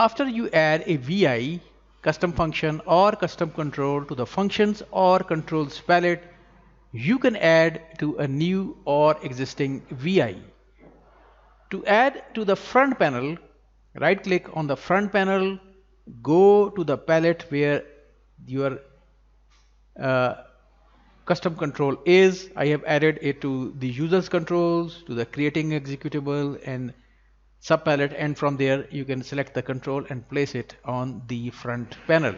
after you add a VI, custom function or custom control to the functions or controls palette, you can add to a new or existing VI. To add to the front panel, right click on the front panel, go to the palette where your custom control is. I have added it to the users controls, to the creating executable and sub palette, and from there you can select the control and place it on the front panel.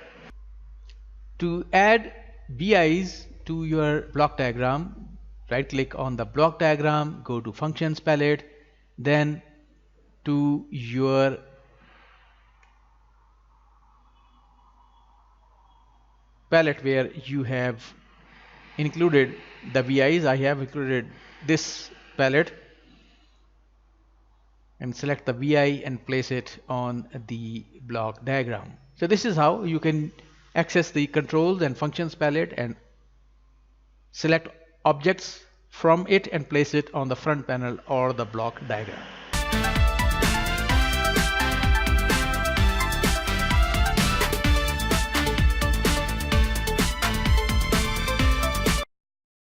To add VIs to your block diagram, right click on the block diagram, go to functions palette, then to your palette where you have included the VIs. I have included this palette, and select the VI and place it on the block diagram. So this is how you can access the controls and functions palette and select objects from it and place it on the front panel or the block diagram.